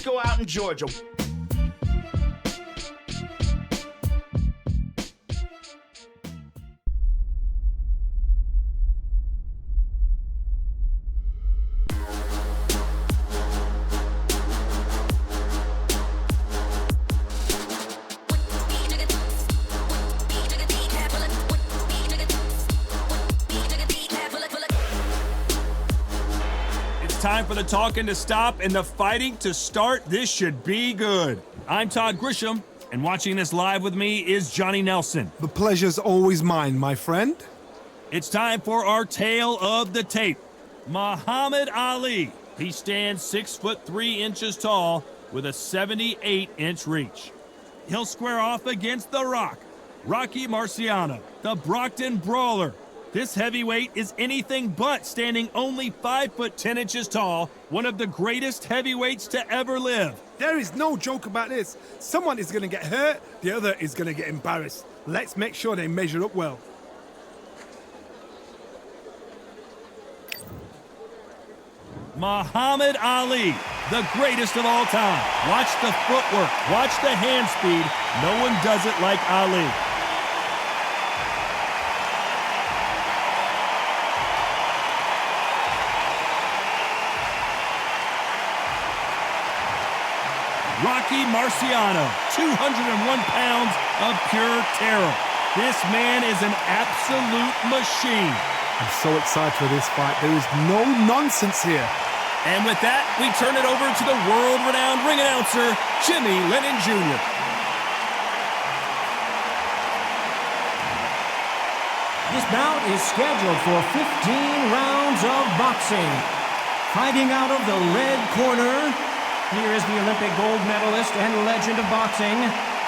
go out in Georgia. Time for the talking to stop and the fighting to start. This should be good. I'm Todd Grisham, and watching this live with me is Johnny Nelson. The pleasure's always mine, my friend. It's time for our tale of the tape. Muhammad Ali. He stands 6'3" tall with a 78-inch reach. He'll square off against The Rock, Rocky Marciano, the Brockton Brawler. This heavyweight is anything but, standing only 5'10" tall, one of the greatest heavyweights to ever live. There is no joke about this. Someone is going to get hurt, the other is going to get embarrassed. Let's make sure they measure up well. Muhammad Ali, the greatest of all time. Watch the footwork, watch the hand speed. No one does it like Ali. Rocky Marciano, 201 pounds of pure terror. This man is an absolute machine. I'm so excited for this fight. There is no nonsense here. And with that, we turn it over to the world-renowned ring announcer, Jimmy Lennon Jr. This bout is scheduled for 15 rounds of boxing. Fighting out of the red corner, here is the Olympic gold medalist and legend of boxing,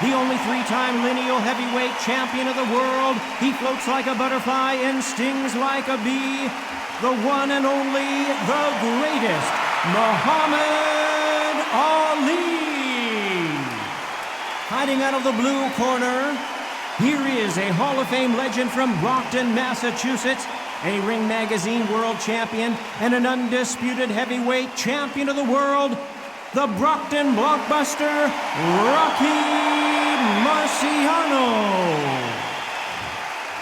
the only three-time lineal heavyweight champion of the world. He floats like a butterfly and stings like a bee. The one and only, the greatest, Muhammad Ali. Hiding out of the blue corner, here is a Hall of Fame legend from Brockton, Massachusetts, a Ring Magazine world champion and an undisputed heavyweight champion of the world, the Brockton blockbuster, Rocky Marciano.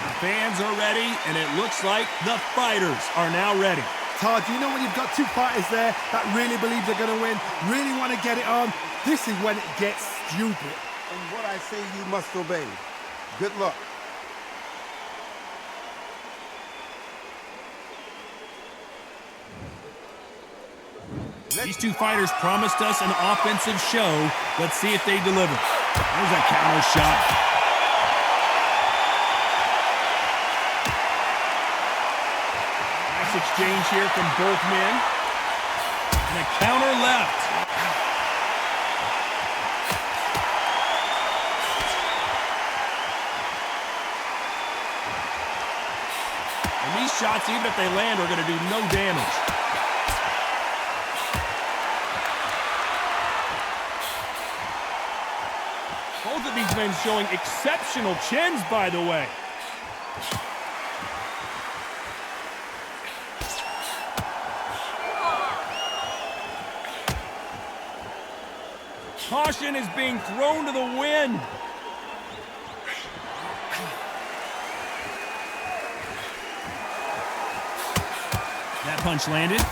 The fans are ready, and it looks like the fighters are now ready. Todd, you know when you've got two fighters there that really believe they're going to win, really want to get it on? This is when it gets stupid. And what I say you must obey. Good luck. These two fighters promised us an offensive show. Let's see if they deliver. There's a counter shot. Nice exchange here from both men. And a counter left. And these shots, even if they land, are going to do no damage. Both of these men showing exceptional chins, by the way. Caution is being thrown to the wind. That punch landed.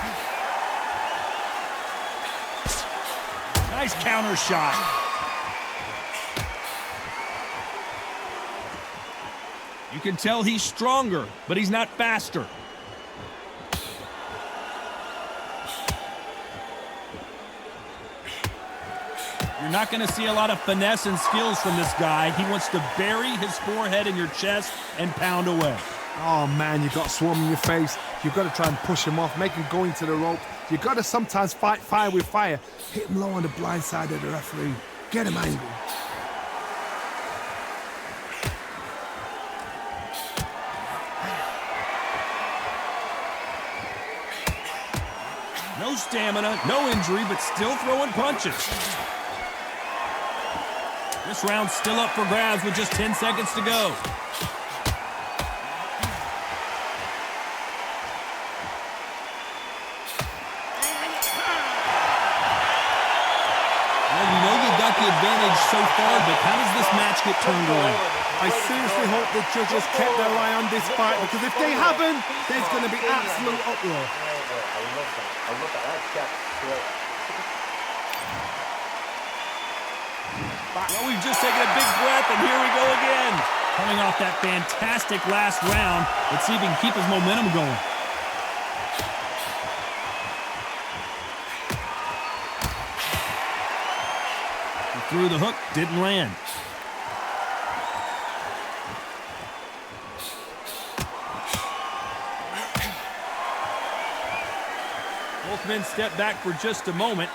Nice counter shot. You can tell he's stronger, but he's not faster. You're not going to see a lot of finesse and skills from this guy. He wants to bury his forehead in your chest and pound away. Oh man, you've got swarm in your face. You've got to try and push him off, make him go into the rope. You've got to sometimes fight fire with fire. Hit him low on the blind side of the referee. Get him angry. No stamina, no injury, but still throwing punches. This round's still up for grabs with just 10 seconds to go. advantage so far, but how does this match get turned around? I seriously hope the judges kept their eye on this fight, because if they haven't, there's going to be absolute uproar. Well, we've just taken a big breath, and here we go again. Coming off that fantastic last round, let's see if he can keep his momentum going. He threw the hook, didn't land. Both men step back for just a moment.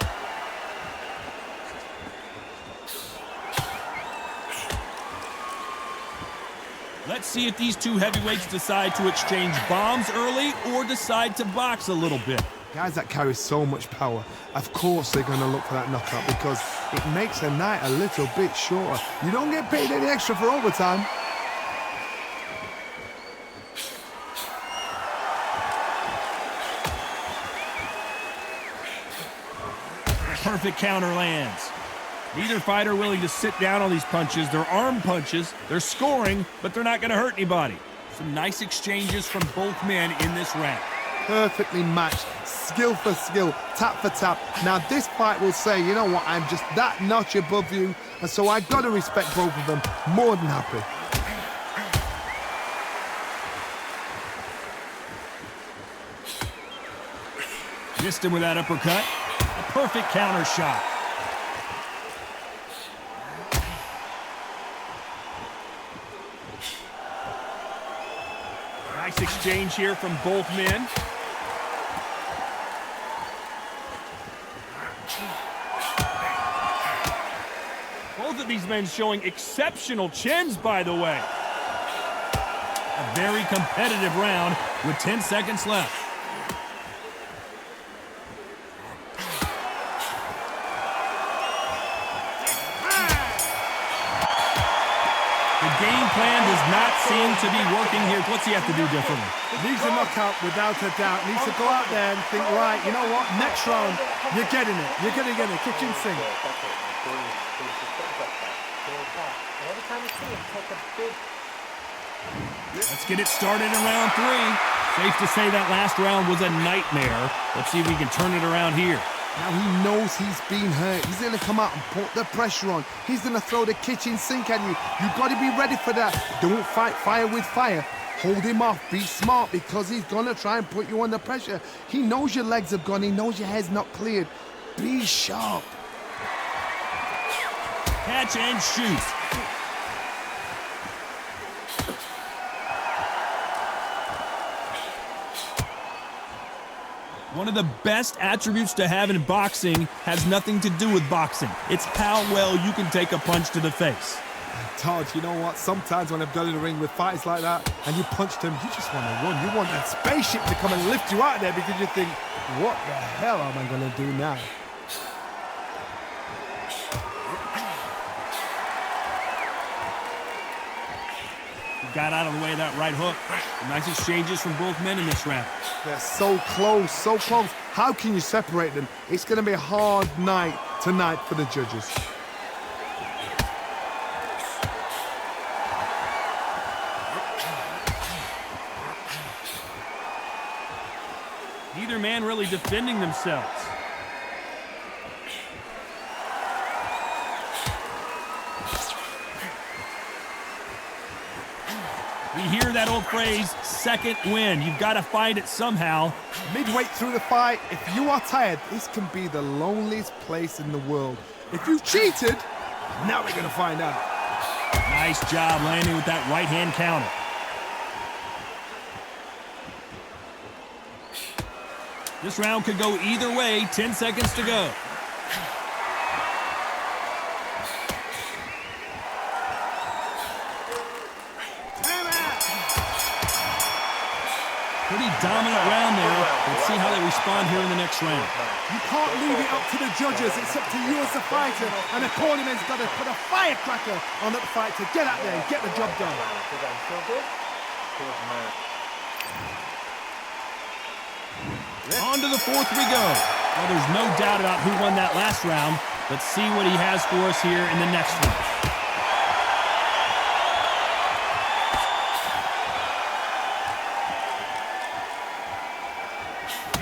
Let's see if these two heavyweights decide to exchange bombs early or decide to box a little bit. Guys that carry so much power, of course they're going to look for that knockout, because it makes the night a little bit shorter. You don't get paid any extra for overtime. Perfect counter lands. Neither fighter willing to sit down on these punches. They're arm punches. They're scoring, but they're not going to hurt anybody. Some nice exchanges from both men in this round. Perfectly matched, skill for skill, tap for tap. Now this fight will say, you know what, I'm just that notch above you, and so I've got to respect both of them. More than happy. Missed him with that uppercut. A perfect counter shot. Nice exchange here from both men. Both of these men showing exceptional chins, by the way. A very competitive round with 10 seconds left. The game plan does not seem to be working here. What's he have to do differently? Needs a knockout without a doubt. Needs to go out there and think, right, you know what, next round, you're getting it. You're going to get it. Kitchen sink. Let's get it started in round 3. Safe to say that last round was a nightmare. Let's see if we can turn it around here. Now he knows he's been hurt. He's going to come out and put the pressure on. He's going to throw the kitchen sink at you. You've got to be ready for that. Don't fight fire with fire. Hold him off. Be smart, because he's going to try and put you under pressure. He knows your legs have gone. He knows your head's not cleared. Be sharp. Catch and shoot. One of the best attributes to have in boxing has nothing to do with boxing. It's how well you can take a punch to the face. Todd, you know what? Sometimes when I've got in the ring with fighters like that and you punched him, you just want to run. You want that spaceship to come and lift you out of there, because you think, what the hell am I going to do now? Got out of the way of that right hook. Nice exchanges from both men in this round. They're so close, so close. How can you separate them? It's going to be a hard night tonight for the judges. Neither man really defending themselves. We hear that old phrase, second win. You've got to find it somehow. Midway through the fight, if you are tired, this can be the loneliest place in the world. If you cheated, now we're going to find out. Nice job landing with that right-hand counter. This round could go either way. 10 seconds to go. Pretty dominant round there. Let's see how they respond here in the next round. You can't leave it up to the judges. It's up to you as the fighter. And the cornerman's got to put a firecracker on that fight to get out there and get the job done. On to the fourth we go. Well, there's no doubt about who won that last round. Let's see what he has for us here in the next one.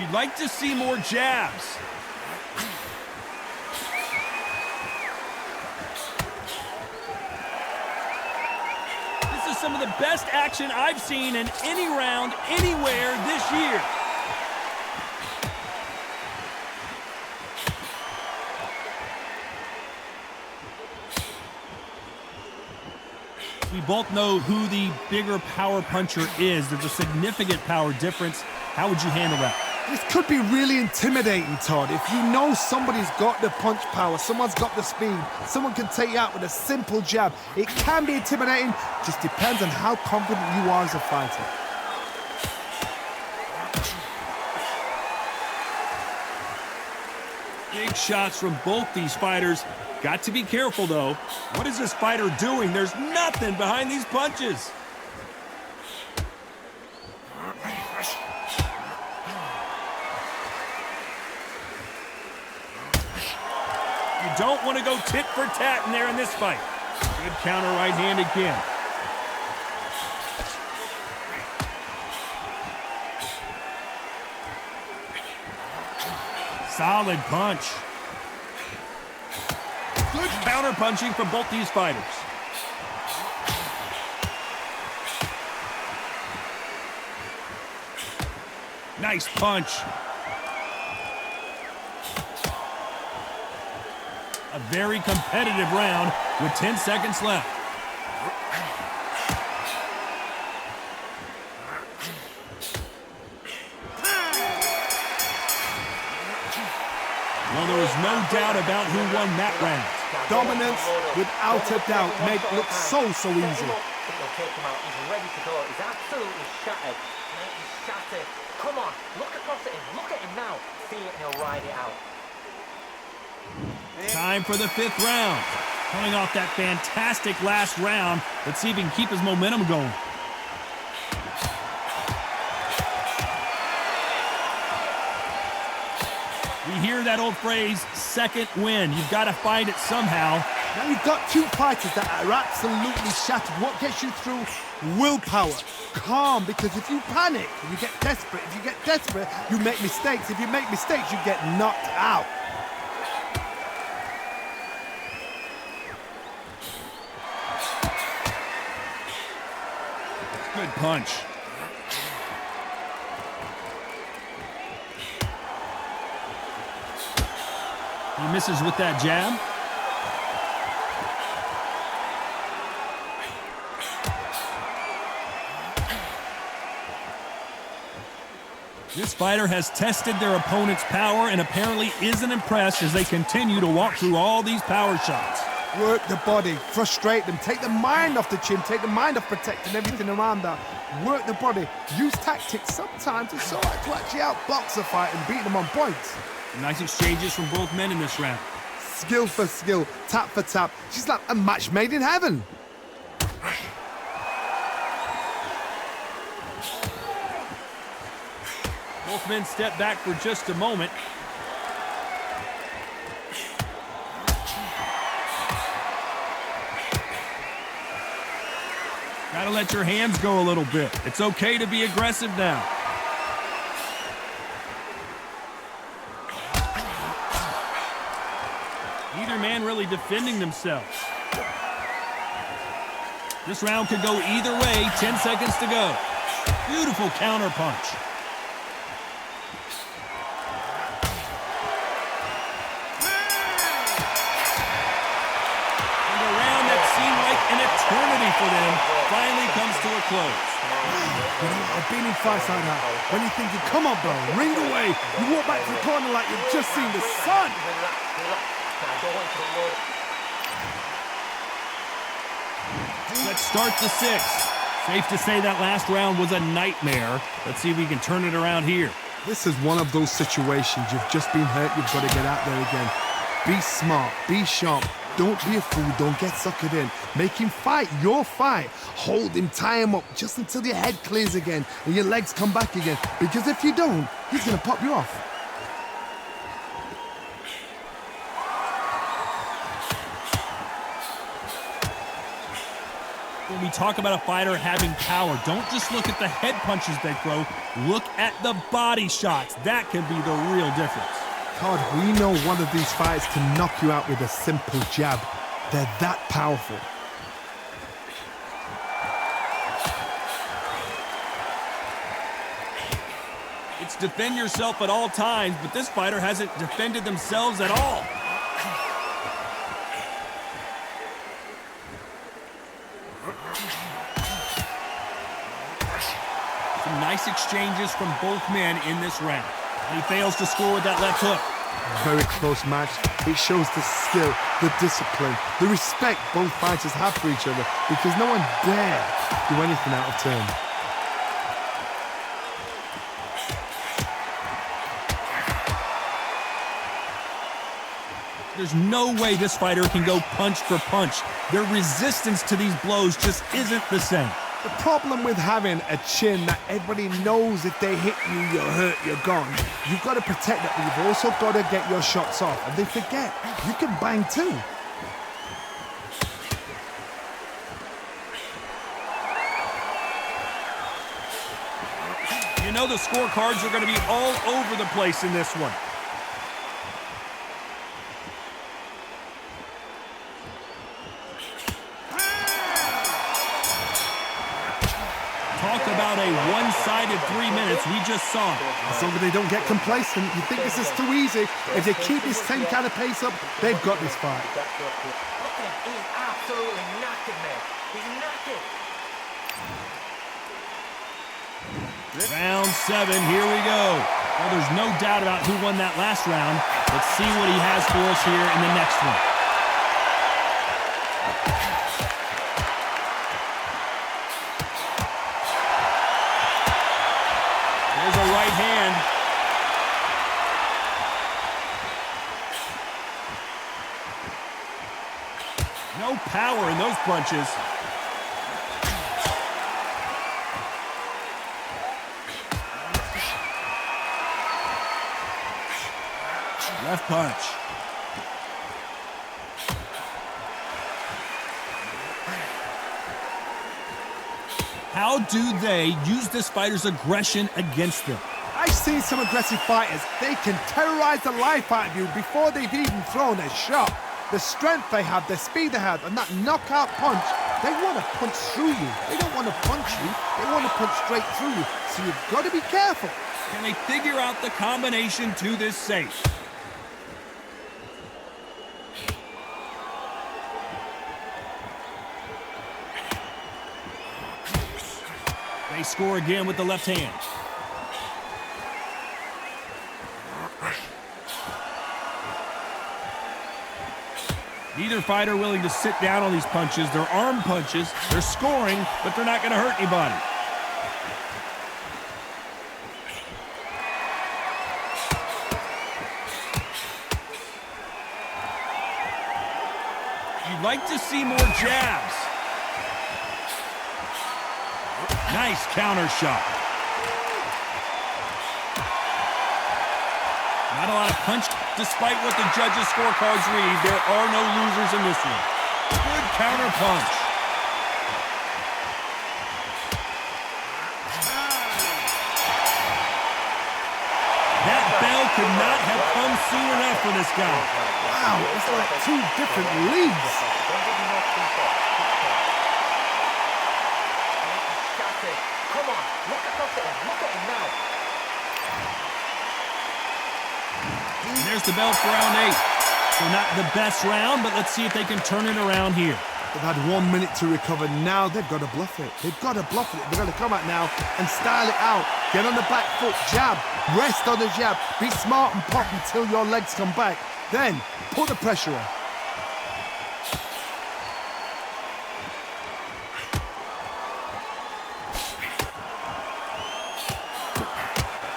You'd like to see more jabs. This is some of the best action I've seen in any round, anywhere this year. We both know who the bigger power puncher is. There's a significant power difference. How would you handle that? This could be really intimidating, Todd. If you know somebody's got the punch power, someone's got the speed, someone can take you out with a simple jab, it can be intimidating. Just depends on how confident you are as a fighter. Big shots from both these fighters. Got to be careful, though. What is this fighter doing? There's nothing behind these punches. You don't want to go tit for tat in there in this fight. Good counter right hand again. Solid punch. Good counter punching from both these fighters. Nice punch. A very competitive round with 10 seconds left. Well, there was no doubt about who won that round. Dominance, without a doubt, made it look so easy. He'll take him out. He's ready to go. He's absolutely shattered. Mate, he's shattered. Come on, look across at him. Look at him now. See it, he'll ride it out. Time for the 5th round. Coming off that fantastic last round, let's see if he can keep his momentum going. We hear that old phrase, second win. You've got to find it somehow. Now you've got two fighters that are absolutely shattered. What gets you through? Willpower. Calm, because if you panic, you get desperate. If you get desperate, you make mistakes. If you make mistakes, you get knocked out. Good punch. He misses with that jab. This fighter has tested their opponent's power and apparently isn't impressed as they continue to walk through all these power shots. Work the body, frustrate them, take the mind off the chin, take the mind off protecting everything around that. Work the body, use tactics. Sometimes it's so hard to actually outbox a fight and beat them on points. Nice exchanges from both men in this round. Skill for skill, tap for tap. She's like a match made in heaven. Both men step back for just a moment. Gotta let your hands go a little bit. It's okay to be aggressive now. Neither man really defending themselves. This round could go either way. 10 seconds to go. Beautiful counter punch. And a round that seemed like an eternity for them finally comes to a close. You know, I've been in fights like that. When you're thinking, come on, bro, ring away. You walk back to the corner like you've just seen the sun. Let's start the 6th. Safe to say that last round was a nightmare. Let's see if we can turn it around here. This is one of those situations. You've just been hurt. You've got to get out there again. Be smart. Be sharp. Don't be a fool. Don't get suckered in. Make him fight your fight. Hold him, tie him up just until your head clears again and your legs come back again. Because if you don't, he's going to pop you off. we talk about a fighter having power, don't just look at the head punches they throw. Look at the body shots. That can be the real difference. Todd, we know one of these fighters can knock you out with a simple jab. They're that powerful. It's defend yourself at all times, but this fighter hasn't defended themselves at all. Some nice exchanges from both men in this round. And he fails to score with that left hook. Very close match. It shows the skill, the discipline, the respect both fighters have for each other, because no one dare do anything out of turn. There's no way this fighter can go punch for punch. Their resistance to these blows just isn't the same. The problem with having a chin that everybody knows if they hit you, you're hurt, you're gone. You've got to protect that, but you've also got to get your shots off. And they forget, you can bang too. You know the scorecards are going to be all over the place in this one. Talk about a one-sided 3 minutes. We just saw it. As long as they don't get complacent, you think this is too easy. If they keep this same kind of pace up, they've got this fight. Look at him. He's absolutely knackered, man. He's knackered. Round 7, here we go. Well, there's no doubt about who won that last round. Let's see what he has for us here in the next one. There's a right hand. No power in those punches. Left punch. How do they use this fighter's aggression against them? I've seen some aggressive fighters. They can terrorize the life out of you before they've even thrown a shot. The strength they have, the speed they have, and that knockout punch, they want to punch through you. They don't want to punch you. They want to punch straight through you. So you've got to be careful. Can they figure out the combination to this safe? They score again with the left hand. Neither fighter willing to sit down on these punches. They're arm punches. They're scoring, but they're not going to hurt anybody. You'd like to see more jabs. Nice counter shot. Not a lot of punch. Despite what the judges' scorecards read, there are no losers in this one. Good counter punch. That bell could not have come soon enough for this guy. Wow, it's like two different leagues. Come on, look across at him. Look at him now. And there's the bell for round 8. So not the best round, but let's see if they can turn it around here. They've had 1 minute to recover. Now they've got to bluff it. They've got to bluff it. They've got to come out now and style it out. Get on the back foot, jab, rest on the jab. Be smart and pop until your legs come back. Then put the pressure on.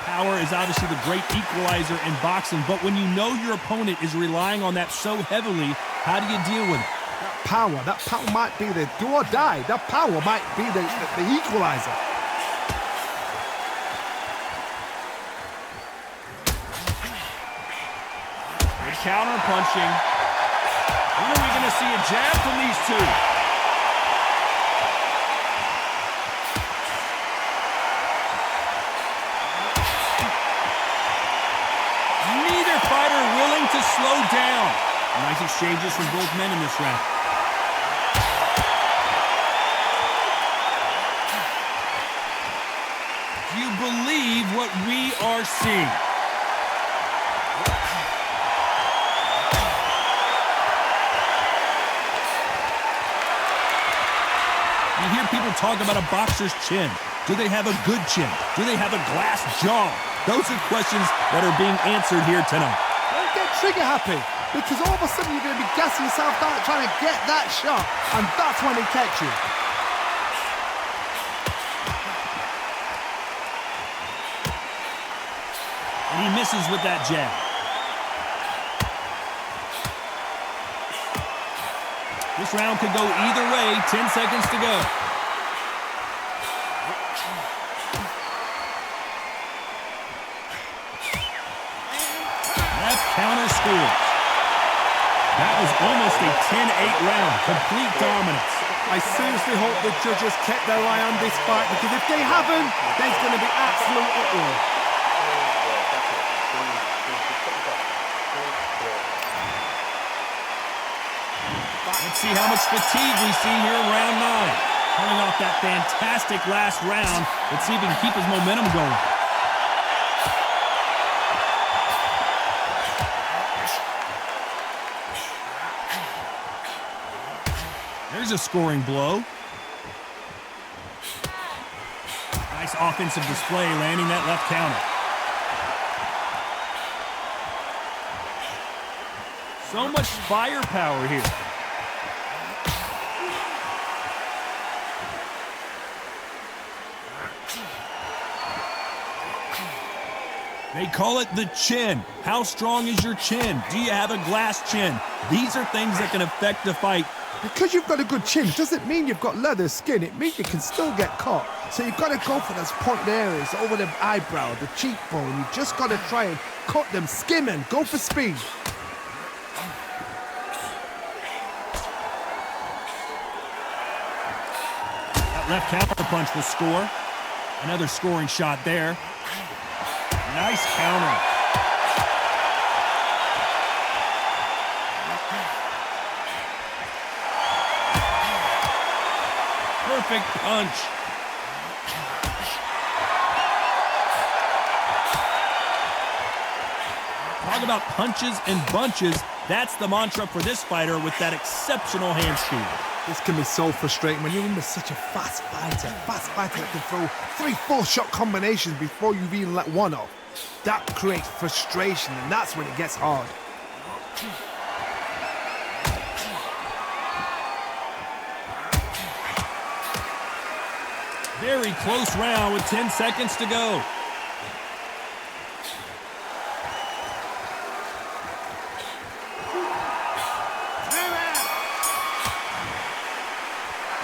Power is obviously the great equalizer in boxing, but when you know your opponent is relying on that so heavily, how do you deal with it? That power might be the do or die. That power might be the equalizer. Good counter punching. When are we going to see a jab from these two? to slow down. Nice exchanges from both men in this round. Do you believe what we are seeing? You hear people talk about a boxer's chin. Do they have a good chin? Do they have a glass jaw? Those are questions that are being answered here tonight. Don't get trigger happy, because all of a sudden you're going to be gassing yourself out trying to get that shot, and that's when they catch you. And he misses with that jab. This round could go either way. 10 seconds to go. Left counter scores. That was almost a 10-8 round. Complete dominance. I seriously hope the judges kept their eye on this fight, because if they haven't, there's going to be absolute uproar. Let's see how much fatigue we see here in round 9. Coming off that fantastic last round. Let's see if he can keep his momentum going. There's a scoring blow. Nice offensive display, landing that left counter. So much firepower here. They call it the chin. How strong is your chin? Do you have a glass chin? These are things that can affect the fight. Because you've got a good chin doesn't mean you've got leather skin. It means you can still get caught. So you've got to go for those pointed areas over the eyebrow, the cheekbone. You've just got to try and cut them, skim and go for speed. That left counter punch will score. Another scoring shot there. Nice counter. Perfect punch. Talk about punches and bunches. That's the mantra for this fighter with that exceptional hand speed. This can be so frustrating when you're under such a fast fighter that can throw 3-4 shot combinations before you've even let one off. That creates frustration, and that's when it gets hard. Very close round with 10 seconds to go.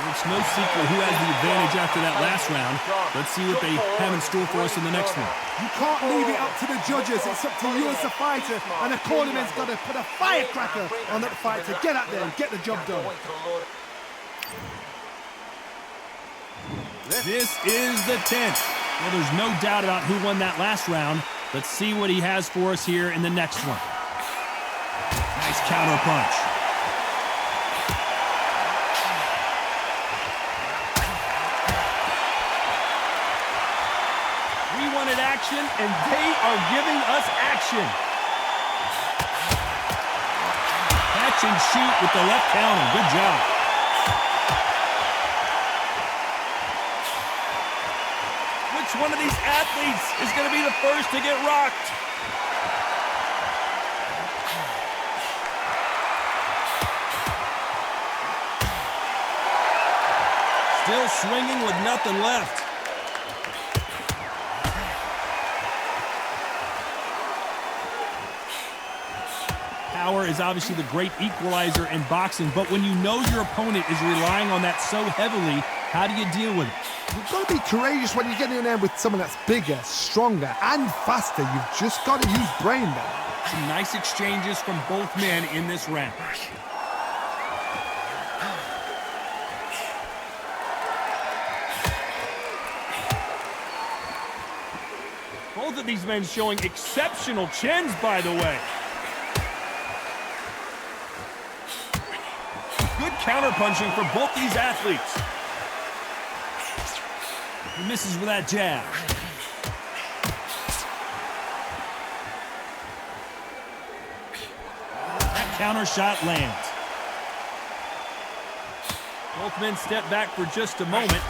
It's no secret who has the advantage after that last round. Let's see what they have in store for us in the next one. You can't leave it up to the judges. It's up to you as a fighter, and the cornerman's got to put a firecracker on that fight to get out there and get the job done. This is the 10th. Well, there's no doubt about who won that last round. Let's see what he has for us here in the next one. Nice counter punch. We wanted action, and they are giving us action. Catch and shoot with the left counter. Good job. Which one of these athletes is going to be the first to get rocked? Still swinging with nothing left. Power is obviously the great equalizer in boxing, but when you know your opponent is relying on that so heavily, how do you deal with it? You've got to be courageous when you get in there with someone that's bigger, stronger, and faster. You've just got to use brain there. Some nice exchanges from both men in this round. Both of these men showing exceptional chins, by the way. counter-punching for both these athletes. He misses with that jab. That counter shot lands. Both men step back for just a moment.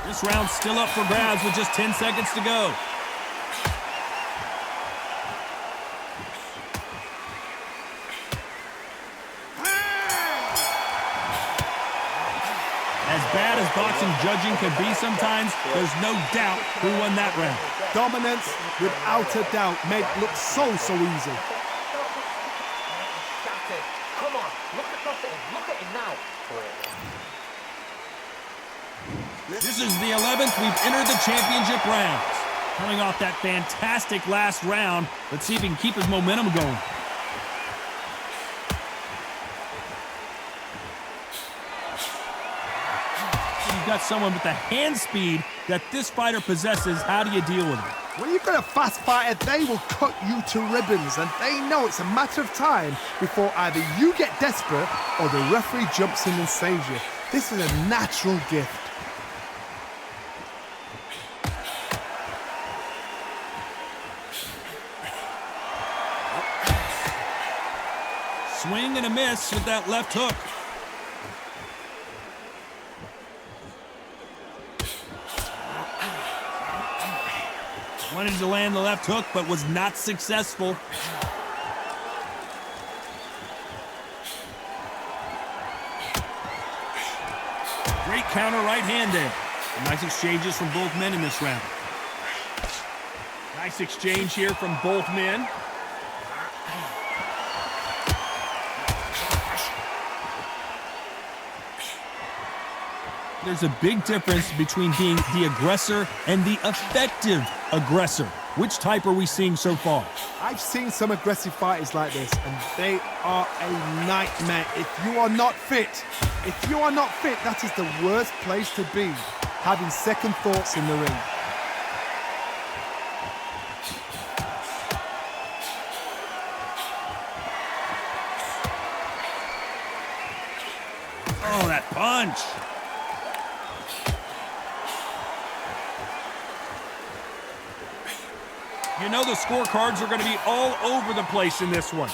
This round's still up for grabs with just 10 seconds to go. As bad as boxing judging can be sometimes, there's no doubt who won that round. Dominance, without a doubt, made look so easy. Come on, look across it. Look at him now. This is the 11th we've entered the championship rounds. Coming off that fantastic last round, let's see if he can keep his momentum going. You've got someone with the hand speed that this fighter possesses. How do you deal with it? When you've got a fast fighter, they will cut you to ribbons, and they know it's a matter of time before either you get desperate or the referee jumps in and saves you. This is a natural gift. Swing and a miss with that left hook. Wanted to land the left hook, but was not successful. Great counter right hand there. Nice exchanges from both men in this round. Nice exchange here from both men. There's a big difference between being the aggressor and the effective aggressor. Which type are we seeing so far? I've seen some aggressive fighters like this, and they are a nightmare. If you are not fit, that is the worst place to be, having second thoughts in the ring. Oh, that punch. You know the scorecards are going to be all over the place in this one.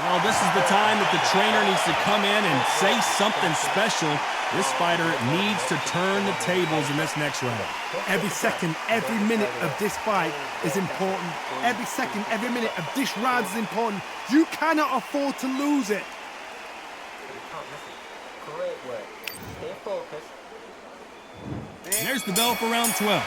Well, this is the time that the trainer needs to come in and say something special. This fighter needs to turn the tables in this next round. Every second, every minute of this fight is important. Every second, every minute of this round is important. You cannot afford to lose it. Great work. Stay focused. There's the bell for round 12.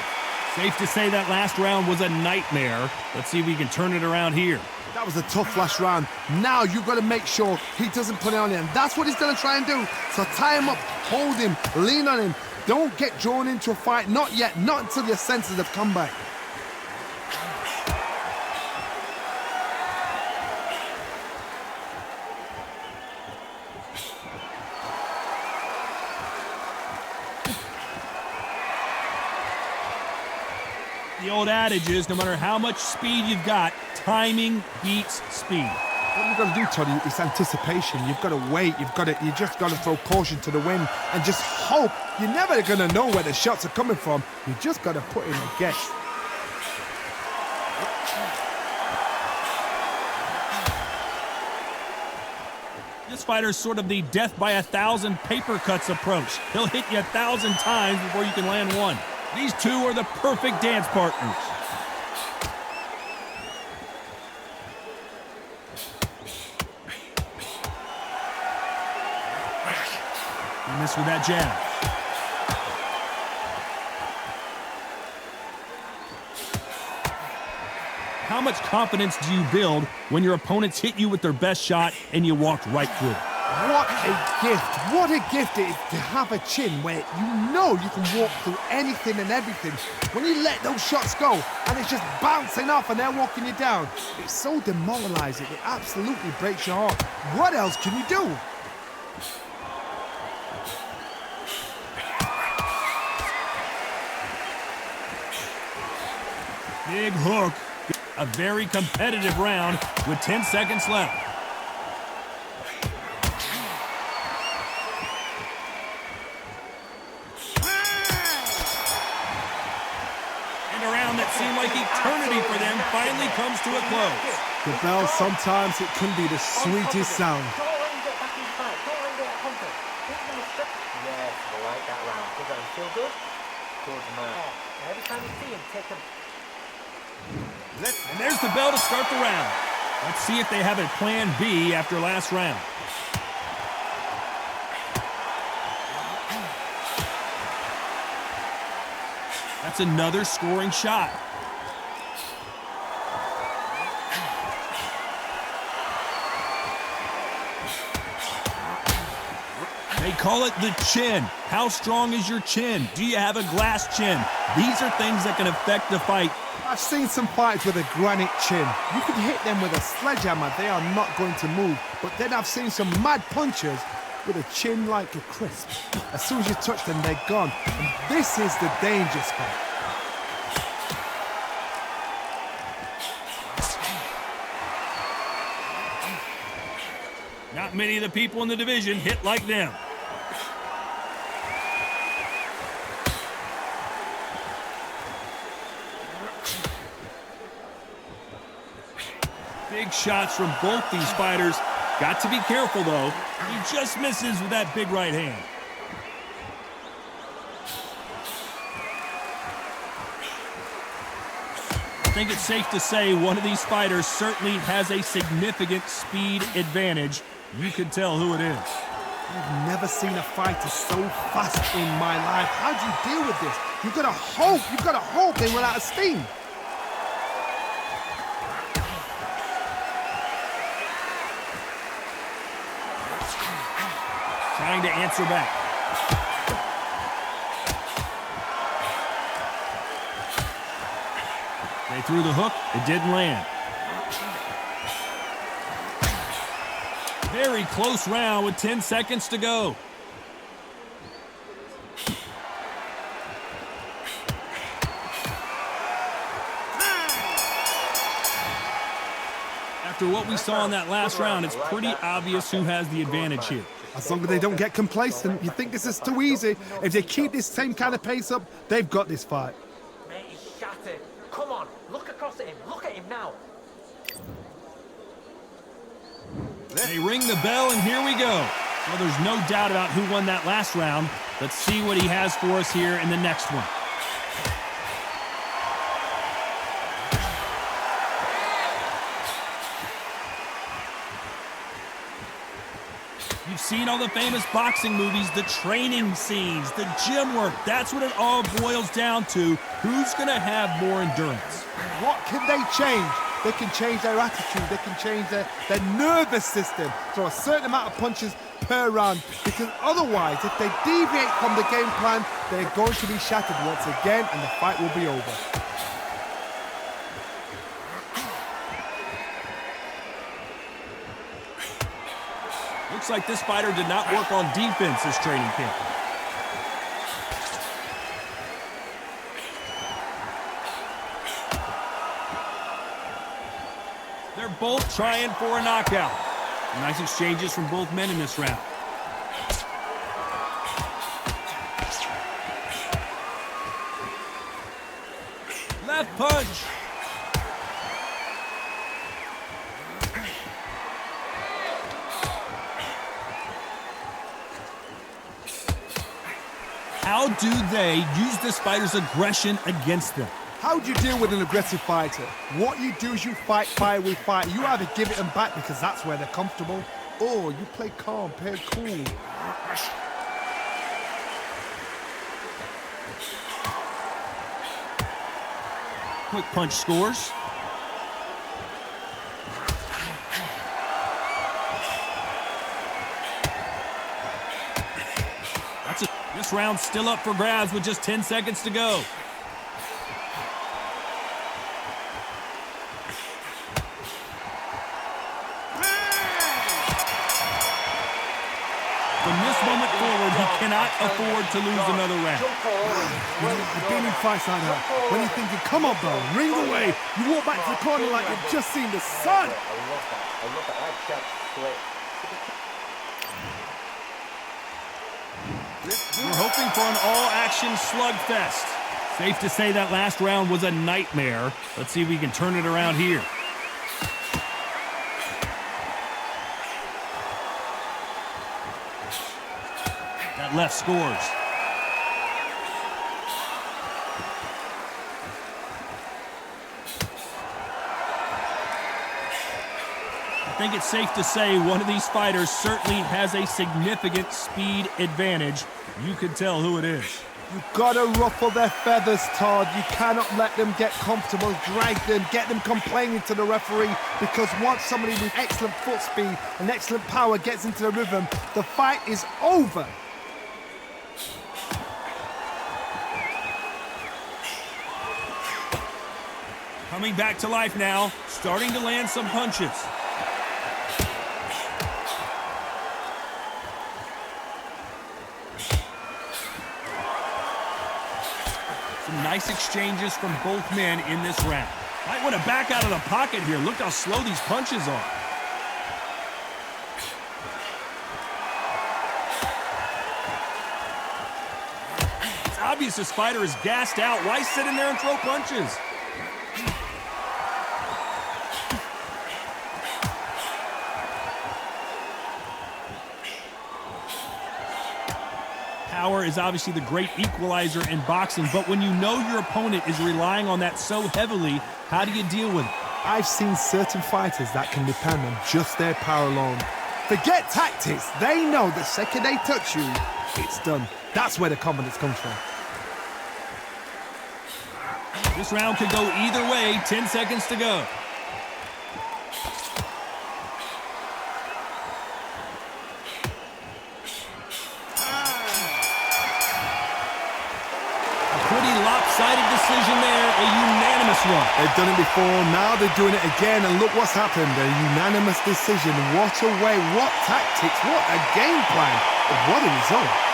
Safe to say that last round was a nightmare. Let's see if we can turn it around here. That was a tough last round. Now you've got to make sure he doesn't put it on him. That's what he's going to try and do. So tie him up, hold him, lean on him. Don't get drawn into a fight. Not yet. Not until your senses have come back. The old adage is, no matter how much speed you've got, timing beats speed. What you've got to do, Toddy, is anticipation. You've got to wait. You just got to throw caution to the wind and just hope. You're never going to know where the shots are coming from. You just got to put in a guess. This fighter's sort of the death by 1,000 paper cuts approach. He'll hit you 1,000 times before you can land one. These two are the perfect dance partners. He missed with that jab. How much confidence do you build when your opponents hit you with their best shot and you walked right through it? What a gift. What a gift it is to have a chin where you know you can walk through anything and everything. When you let those shots go and it's just bouncing off and they're walking you down, it's so demoralizing. It absolutely breaks your heart. What else can you do? Big hook. A very competitive round with 10 seconds left. And a round that seemed like eternity for them finally comes to a close. The bell, sometimes it can be the sweetest sound. Don't let him get back in fight. Don't let him get confident. Yes, I like that round. Does that feel good? Good man. Every time you see him, take him. And there's the bell to start the round. Let's see if they have a plan B after last round. That's another scoring shot. They call it the chin. How strong is your chin? Do you have a glass chin? These are things that can affect the fight. I've seen some fighters with a granite chin. You can hit them with a sledgehammer, they are not going to move. But then I've seen some mad punchers with a chin like a crisp. As soon as you touch them, they're gone. And this is the danger spot. Not many of the people in the division hit like them. Big shots from both these fighters. Got to be careful, though. He just misses with that big right hand. I think it's safe to say one of these fighters certainly has a significant speed advantage. You can tell who it is. I've never seen a fighter so fast in my life. How do you deal with this? You've got to hope they run out of steam. Trying to answer back. They threw the hook. It didn't land. Very close round with 10 seconds to go. After what we saw in that last round, it's pretty obvious who has the advantage here. As long as they don't get complacent, you think this is too easy. If they keep this same kind of pace up, they've got this fight. Mate, he's shattered. Come on, look across at him. Look at him now. They ring the bell, and here we go. Well, there's no doubt about who won that last round. Let's see what he has for us here in the next one. You've seen all the famous boxing movies, the training scenes, the gym work. That's what it all boils down to. Who's going to have more endurance? What can they change? They can change their attitude. They can change their nervous system. Throw a certain amount of punches per round. Because otherwise, if they deviate from the game plan, they're going to be shattered once again and the fight will be over. Looks like this fighter did not work on defense this training camp. They're both trying for a knockout. Nice exchanges from both men in this round. Left punch. How do they use this fighter's aggression against them? How do you deal with an aggressive fighter? What you do is you fight fire with fire. You either give it them back because that's where they're comfortable, or you play calm, play cool. Quick punch scores. This round's still up for grabs with just 10 seconds to go. From this moment forward, he cannot afford to lose another round. I've been in fights like that. When you're thinking, come on, bro, ring away. You walk back to the corner like you've just seen the sun. I love that. That shot split. We're hoping for an all-action slugfest. Safe to say that last round was a nightmare. Let's see if we can turn it around here. That left scores. I think it's safe to say one of these fighters certainly has a significant speed advantage. You can tell who it is. You've got to ruffle their feathers, Todd. You cannot let them get comfortable, drag them, get them complaining to the referee, because once somebody with excellent foot speed and excellent power gets into the rhythm, the fight is over. Coming back to life now, starting to land some punches. Some nice exchanges from both men in this round. Might want to back out of the pocket here. Look how slow these punches are. It's obvious this fighter is gassed out. Why sit in there and throw punches? Power is obviously the great equalizer in boxing, but when you know your opponent is relying on that so heavily, how do you deal with it? I've seen certain fighters that can depend on just their power alone. Forget tactics. They know the second they touch you, it's done. That's where the confidence comes from. This round could go either way. 10 seconds to go. Lopsided decision there, a unanimous one. They've done it before, now they're doing it again, and look what's happened, a unanimous decision. What a way, what tactics, what a game plan, what a result.